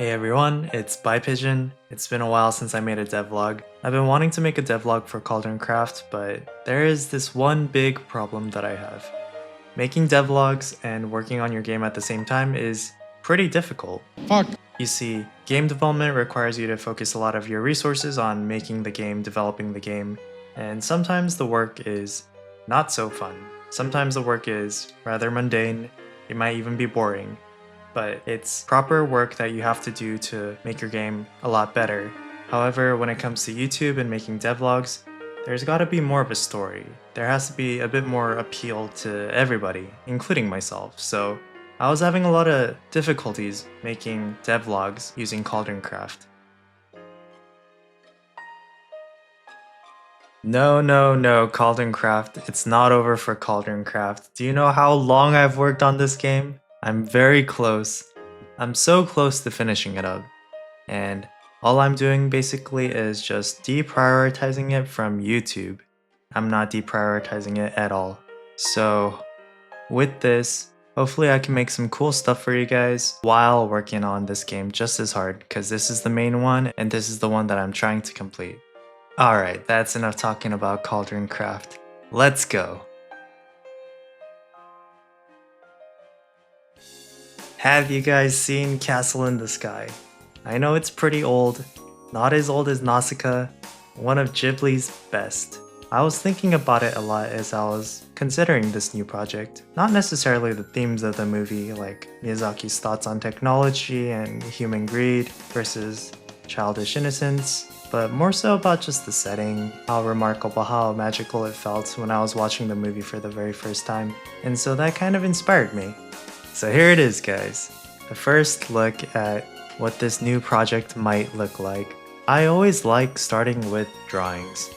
Hey everyone, it's Pigeon. It's been a while since I made a devlog. I've been wanting to make a devlog for Cauldron Craft, but there is this one big problem that I have. Making devlogs and working on your game at the same time is pretty difficult. Fuck. You see, game development requires you to focus a lot of your resources on making the game, developing the game, and sometimes the work is not so fun. Sometimes the work is rather mundane, it might even be boring, but it's proper work that you have to do to make your game a lot better. However, when it comes to YouTube and making devlogs, there's gotta be more of a story. There has to be a bit more appeal to everybody, including myself, so I was having a lot of difficulties making devlogs using Cauldron Craft. No, Cauldron Craft. It's not over for Cauldron Craft. Do you know how long I've worked on this game? I'm very close. I'm so close to finishing it up. And all I'm doing basically is just deprioritizing it from YouTube. I'm not deprioritizing it at all. So with this, hopefully I can make some cool stuff for you guys while working on this game just as hard, because this is the main one and this is the one that I'm trying to complete. Alright, that's enough talking about Cauldron Craft. Let's go! Have you guys seen Castle in the Sky? I know it's pretty old, not as old as Nausicaa, one of Ghibli's best. I was thinking about it a lot as I was considering this new project. Not necessarily the themes of the movie, like Miyazaki's thoughts on technology and human greed versus childish innocence, but more so about just the setting, how remarkable, how magical it felt when I was watching the movie for the very first time. And so that kind of inspired me. So here it is, guys. The first look at what this new project might look like. I always like starting with drawings.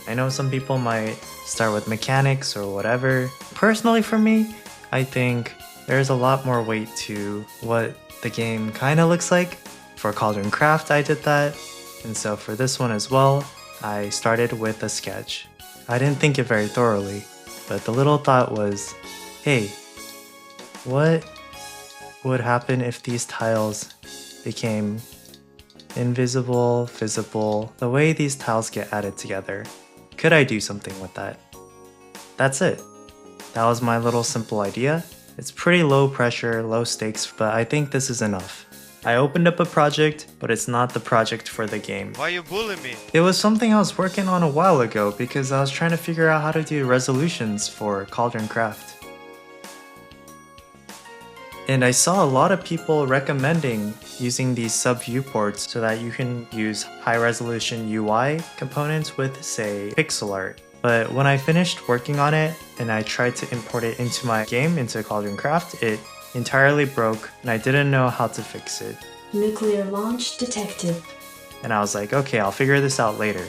I know some people might start with mechanics or whatever. Personally for me, I think there's a lot more weight to what the game kind of looks like. For Cauldron Craft I did that, and so for this one as well, I started with a sketch. I didn't think it very thoroughly, but the little thought was, hey, what would happen if these tiles became invisible, visible, the way these tiles get added together? Could I do something with that? That's it. That was my little simple idea. It's pretty low pressure, low stakes, but I think this is enough. I opened up a project, but it's not the project for the game. Why you bullying me? It was something I was working on a while ago because I was trying to figure out how to do resolutions for Cauldron Craft. And I saw a lot of people recommending using these sub-viewports so that you can use high-resolution UI components with, say, pixel art. But when I finished working on it and I tried to import it into my game, into Cauldron Craft, it entirely broke and I didn't know how to fix it. Nuclear launch detected. And I was like, okay, I'll figure this out later.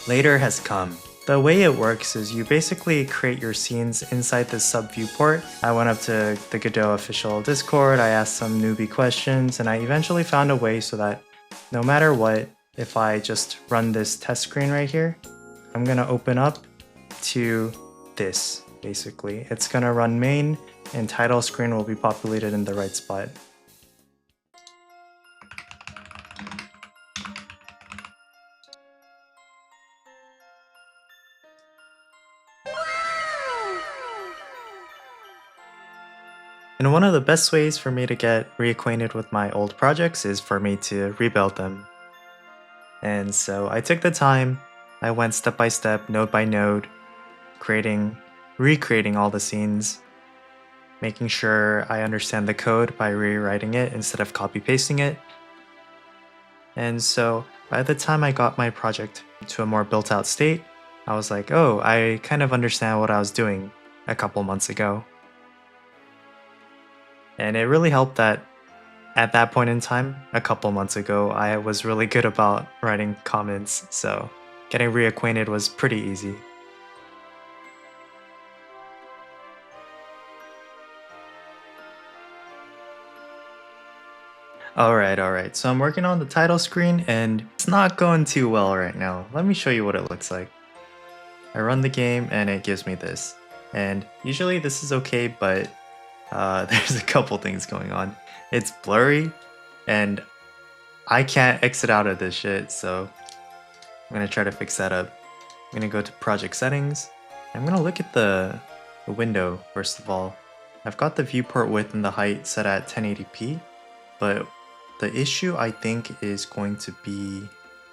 Later has come. The way it works is you basically create your scenes inside this sub-viewport. I went up to the Godot official Discord, I asked some newbie questions, and I eventually found a way so that no matter what, if I just run this test screen right here, I'm gonna open up to this, basically. It's gonna run main, and title screen will be populated in the right spot. And one of the best ways for me to get reacquainted with my old projects is for me to rebuild them. And so I took the time, I went step by step, node by node, recreating all the scenes, making sure I understand the code by rewriting it instead of copy pasting it. And so by the time I got my project to a more built out state, I was like, oh, I kind of understand what I was doing a couple months ago. And it really helped that at that point in time, a couple months ago, I was really good about writing comments, so getting reacquainted was pretty easy. Alright, so I'm working on the title screen and it's not going too well right now. Let me show you what it looks like. I run the game and it gives me this. And usually this is okay, but there's a couple things going on. It's blurry, and I can't exit out of this shit, so I'm gonna try to fix that up. I'm gonna go to project settings. I'm gonna look at the window first of all. I've got the viewport width and the height set at 1080p, but the issue I think is going to be,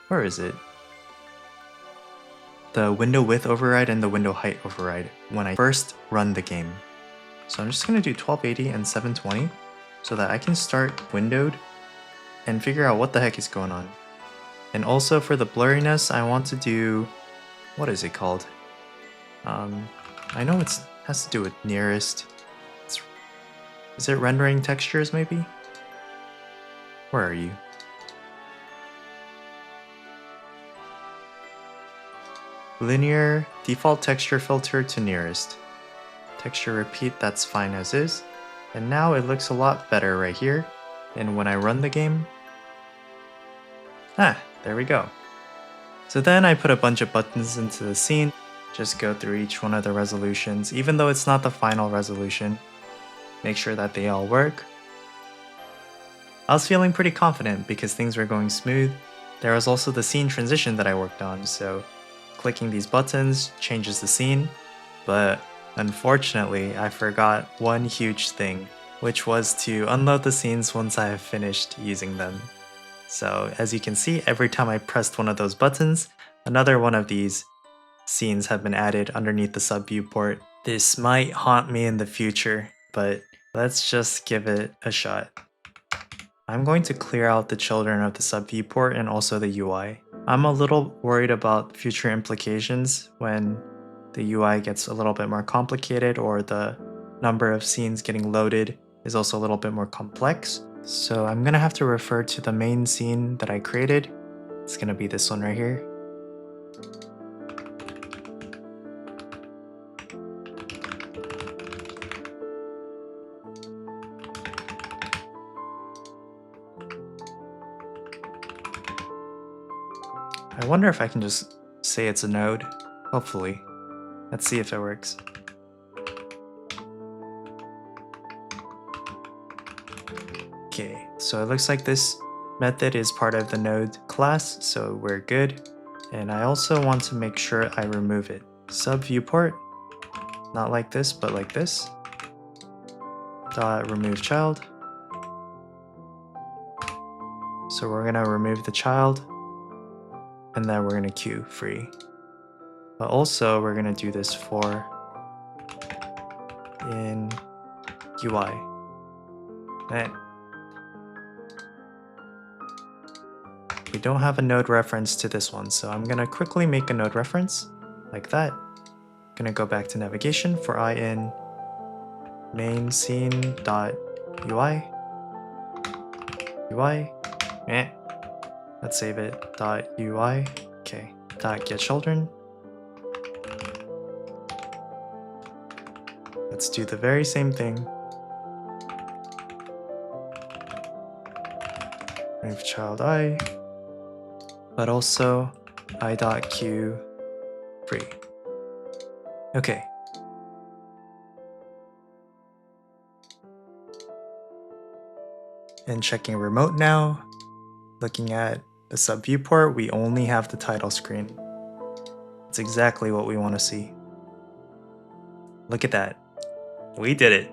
where is it? The window width override and the window height override when I first run the game. So I'm just gonna do 1280 and 720 so that I can start windowed and figure out what the heck is going on. And also for the blurriness, I want to do, what is it called? I know it has to do with nearest. Is it rendering textures maybe? Where are you? Linear, default texture filter to nearest. Texture repeat, that's fine as is. And now it looks a lot better right here. And when I run the game, there we go. So then I put a bunch of buttons into the scene, just go through each one of the resolutions, even though it's not the final resolution. Make sure that they all work. I was feeling pretty confident because things were going smooth. There was also the scene transition that I worked on, so clicking these buttons changes the scene, but unfortunately I forgot one huge thing, which was to unload the scenes once I have finished using them. So as you can see, every time I pressed one of those buttons, another one of these scenes have been added underneath the sub viewport. This might haunt me in the future, but let's just give it a shot. I'm going to clear out the children of the sub viewport and also the UI. I'm a little worried about future implications when the UI gets a little bit more complicated or the number of scenes getting loaded is also a little bit more complex. So I'm gonna have to refer to the main scene that I created. It's gonna be this one right here. I wonder if I can just say it's a node. Hopefully. Let's see if it works. Okay, so it looks like this method is part of the node class, so we're good. And I also want to make sure I remove it. Sub viewport, not like this, but like this. Dot remove child. So we're gonna remove the child, and then we're gonna queue free. But also we're gonna do this for in UI. And we don't have a node reference to this one, so I'm gonna quickly make a node reference like that. Gonna go back to navigation for I in main scene dot UI. UI. Let's save it. Dot UI. Okay. Dot get children. Let's do the very same thing. Remove child I, but also I.queue free. Okay. And checking remote now, looking at the sub viewport, we only have the title screen. It's exactly what we want to see. Look at that. We did it.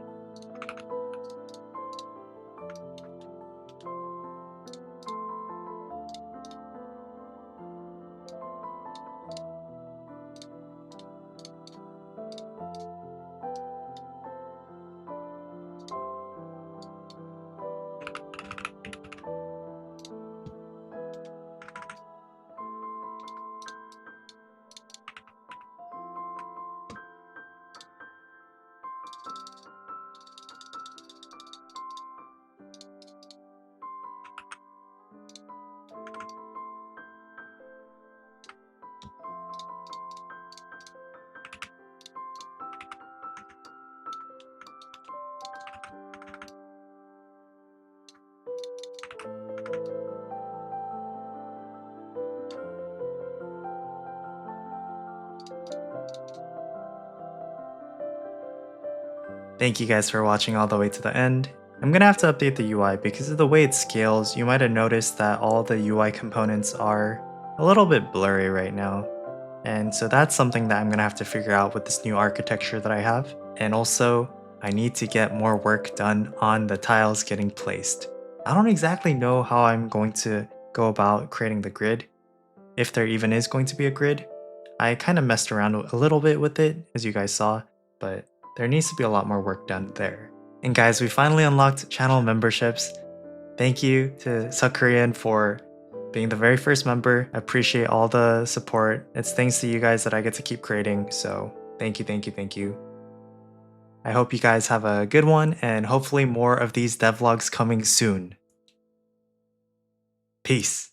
Thank you guys for watching all the way to the end. I'm gonna have to update the UI because of the way it scales. You might have noticed that all the UI components are a little bit blurry right now. And so that's something that I'm gonna have to figure out with this new architecture that I have. And also, I need to get more work done on the tiles getting placed. I don't exactly know how I'm going to go about creating the grid, if there even is going to be a grid. I kind of messed around a little bit with it, as you guys saw, but there needs to be a lot more work done there. And guys, we finally unlocked channel memberships. Thank you to Sakurian for being the very first member. I appreciate all the support. It's thanks to you guys that I get to keep creating, so thank you, thank you, thank you. I hope you guys have a good one, and hopefully more of these devlogs coming soon. Peace.